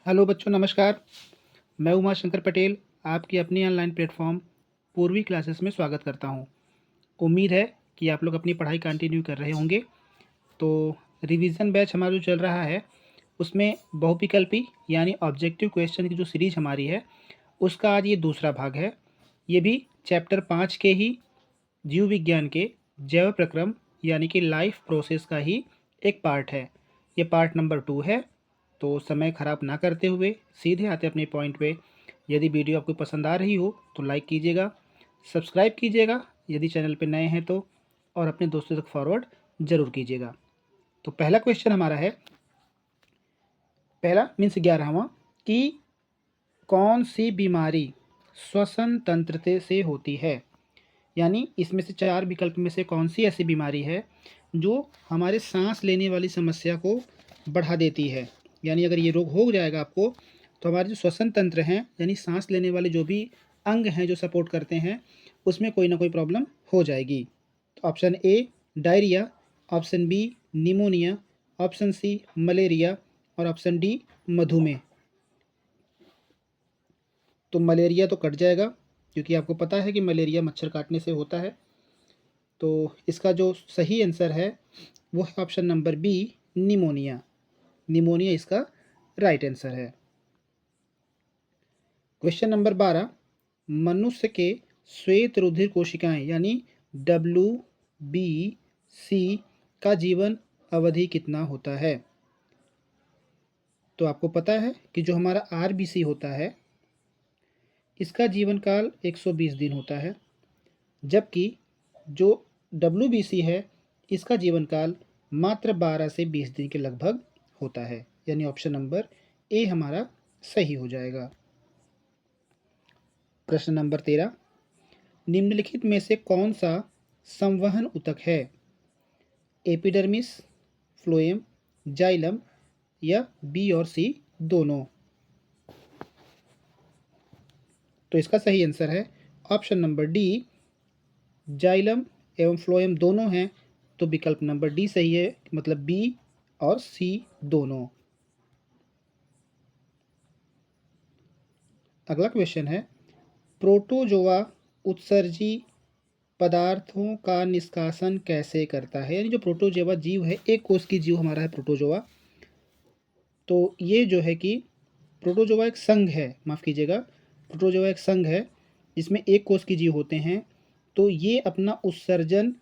Hello बच्चों, नमस्कार। मैं उमा शंकर पटेल आपकी अपनी ऑनलाइन प्लेटफॉर्म पूर्वी क्लासेस में स्वागत करता हूं। उम्मीद है कि आप लोग अपनी पढ़ाई कंटिन्यू कर रहे होंगे। तो रिवीजन बैच हमारा जो चल रहा है उसमें बहुविकल्पी यानी ऑब्जेक्टिव क्वेश्चन की जो सीरीज हमारी है उसका आज ये दूसरा भाग है। ये भी चैप्टर 5 के ही जीव विज्ञान के जैव प्रक्रम यानी कि लाइफ प्रोसेस का ही एक पार्ट है। ये पार्ट नंबर 2 है। तो समय ख़राब ना करते हुए सीधे आते अपने पॉइंट पे। यदि वीडियो आपको पसंद आ रही हो तो लाइक कीजिएगा, सब्सक्राइब कीजिएगा यदि चैनल पे नए हैं तो, और अपने दोस्तों तक फॉरवर्ड ज़रूर कीजिएगा। तो पहला क्वेश्चन हमारा है, पहला मीन्स 11वां, कि कौन सी बीमारी श्वसन तंत्र से होती है। यानी इसमें से 4 विकल्प में से कौन सी ऐसी बीमारी है जो हमारे सांस लेने वाली समस्या को बढ़ा देती है। यानी अगर ये रोग हो जाएगा आपको तो हमारे जो श्वसन तंत्र हैं यानी सांस लेने वाले जो भी अंग हैं जो सपोर्ट करते हैं उसमें कोई ना कोई प्रॉब्लम हो जाएगी। तो option A diarrhoea, option B pneumonia, option C malaria और ऑप्शन डी मधुमेह। तो मलेरिया तो कट जाएगा क्योंकि आपको पता है कि मलेरिया मच्छर काटने से होता है। तो इसका जो सही आंसर है वो है option number B pneumonia. Pneumonia इसका राइट आंसर है। क्वेश्चन नंबर 12, मनुष्य के श्वेत रुधिर कोशिकाएं यानी WBC का जीवन अवधि कितना होता है। तो आपको पता है कि जो हमारा RBC होता है इसका जीवन काल 120 दिन होता है, जबकि जो WBC है इसका जीवन काल मात्र 12 से 20 दिन के लगभग होता है। यानी ऑप्शन नंबर ए हमारा सही हो जाएगा। प्रश्न नंबर 13, निम्नलिखित में से कौन सा संवहन ऊतक है। एपिडर्मिस, फ्लोएम, जाइलम या बी और सी दोनों। तो इसका सही आंसर है ऑप्शन नंबर डी, जाइलम एवं फ्लोएम दोनों हैं। तो विकल्प नंबर डी सही है, मतलब बी और सी दोनों। अगला क्वेश्चन है, प्रोटोजोआ उत्सर्जी पदार्थों का निष्कासन कैसे करता है। यानी जो प्रोटोजोआ जीव है, एक कोष की जीव हमारा है प्रोटोजोआ। तो ये जो है कि प्रोटोजोआ एक संघ है, माफ़ कीजिएगा, प्रोटोजोआ एक संघ है जिसमें एक कोष की जीव होते हैं। तो ये अपना उत्सर्जन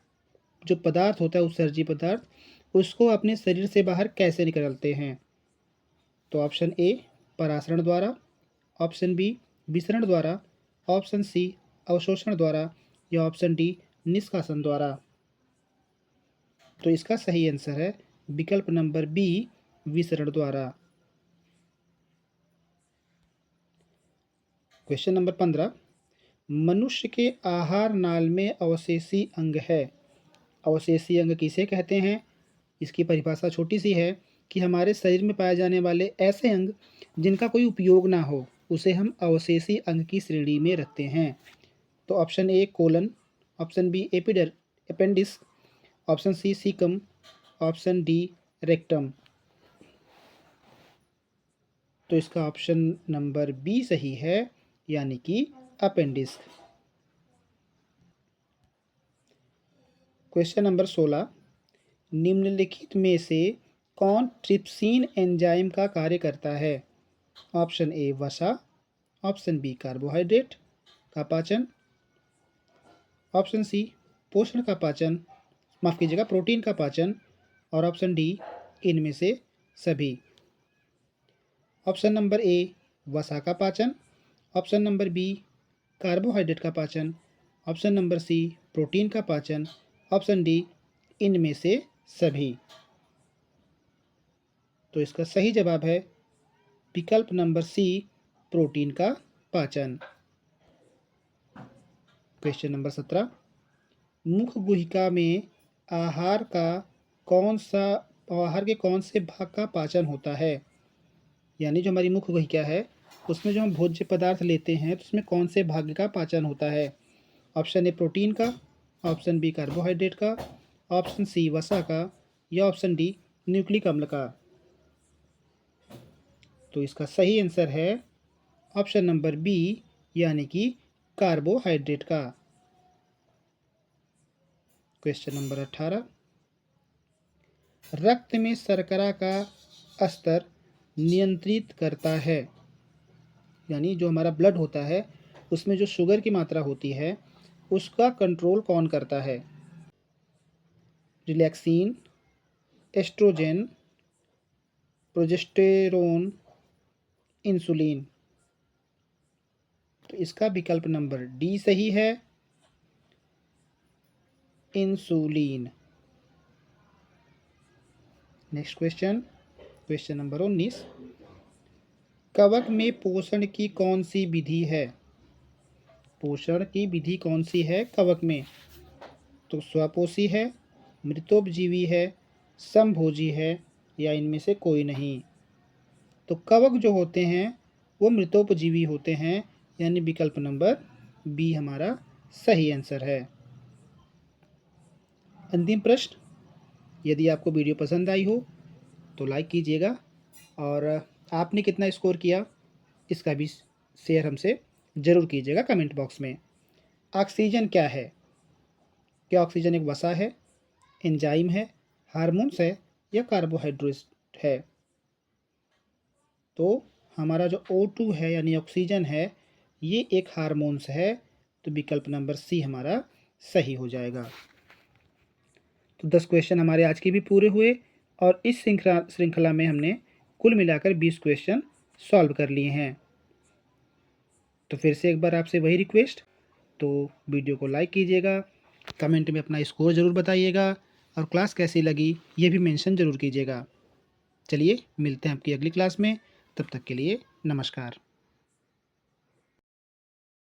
जो पदार्थ होता है, उत्सर्जी पदार्थ, उसको अपने शरीर से बाहर कैसे निकालते हैं। तो ऑप्शन ए परासरण द्वारा, ऑप्शन बी विसरण द्वारा, ऑप्शन सी अवशोषण द्वारा या ऑप्शन डी निष्कासन द्वारा। तो इसका सही आंसर है विकल्प नंबर बी विसरण द्वारा। क्वेश्चन नंबर 15, मनुष्य के आहार नाल में अवशेषी अंग है। अवशेषी अंग किसे कहते हैं। इसकी परिभाषा छोटी सी है कि हमारे शरीर में पाए जाने वाले ऐसे अंग जिनका कोई उपयोग ना हो उसे हम अवशेषी अंग की श्रेणी में रखते हैं। तो option A colon, option B appendix, option C caecum, option D rectum. तो इसका ऑप्शन नंबर बी सही है, यानी कि अपेंडिक्स। क्वेश्चन नंबर 16, निम्नलिखित में से कौन ट्रिप्सिन एंजाइम का कार्य करता है। ऑप्शन ए वसा, ऑप्शन बी कार्बोहाइड्रेट का पाचन, ऑप्शन सी पोषण का पाचन, माफ़ कीजिएगा प्रोटीन का पाचन, और ऑप्शन डी इनमें से सभी। ऑप्शन नंबर ए वसा का पाचन, ऑप्शन नंबर बी कार्बोहाइड्रेट का पाचन, ऑप्शन नंबर सी प्रोटीन का पाचन, ऑप्शन डी इनमें से सभी। तो इसका सही जवाब है विकल्प नंबर सी प्रोटीन का पाचन। क्वेश्चन नंबर 17, मुख गुहिका में आहार का कौन सा आहार के कौन से भाग का पाचन होता है। यानी जो हमारी मुख गुहिका है उसमें जो हम भोज्य पदार्थ लेते हैं तो उसमें कौन से भाग का पाचन होता है। ऑप्शन ए प्रोटीन का, ऑप्शन बी कार्बोहाइड्रेट का, ऑप्शन सी वसा का या ऑप्शन डी न्यूक्लिक अम्ल का। तो इसका सही आंसर है ऑप्शन नंबर बी, यानी कि कार्बोहाइड्रेट का। क्वेश्चन नंबर 18, रक्त में शर्करा का स्तर नियंत्रित करता है, यानी जो हमारा ब्लड होता है उसमें जो शुगर की मात्रा होती है उसका कंट्रोल कौन करता है? Relaxin, oestrogen, progesterone, insulin. तो इसका विकल्प नंबर डी सही है, insulin. Next question, question number 19, कवक में पोषण की कौन सी विधि है? पोषण की विधि कौन सी है कवक में? तो स्वपोषी है, मृतोपजीवी है, समभोजी है, या इनमें से कोई नहीं। तो कवक जो होते हैं वो मृतोपजीवी होते हैं, यानी विकल्प नंबर बी हमारा सही आंसर है। अंतिम प्रश्न, यदि आपको वीडियो पसंद आई हो तो लाइक कीजिएगा, और आपने कितना स्कोर किया इसका भी शेयर हमसे ज़रूर कीजिएगा कमेंट बॉक्स में। ऑक्सीजन क्या है? क्या ऑक्सीजन एक वसा है, एंजाइम है, हार्मोन्स है, या कार्बोहाइड्रेट है? तो हमारा जो O2 है यानी ऑक्सीजन है, ये एक हार्मोन्स है, तो विकल्प नंबर सी हमारा सही हो जाएगा। तो 10 क्वेश्चन हमारे आज के भी पूरे हुए, और इस श्रृंखला में हमने कुल मिलाकर 20 क्वेश्चन सॉल्व कर लिए हैं। तो फिर से एक बार आपसे वही रिक्वेस्ट, तो वीडियो को लाइक कीजिएगा, कमेंट में अपना स्कोर ज़रूर बताइएगा, और क्लास कैसी लगी ये भी मेंशन ज़रूर कीजिएगा। चलिए मिलते हैं आपकी अगली क्लास में, तब तक के लिए नमस्कार।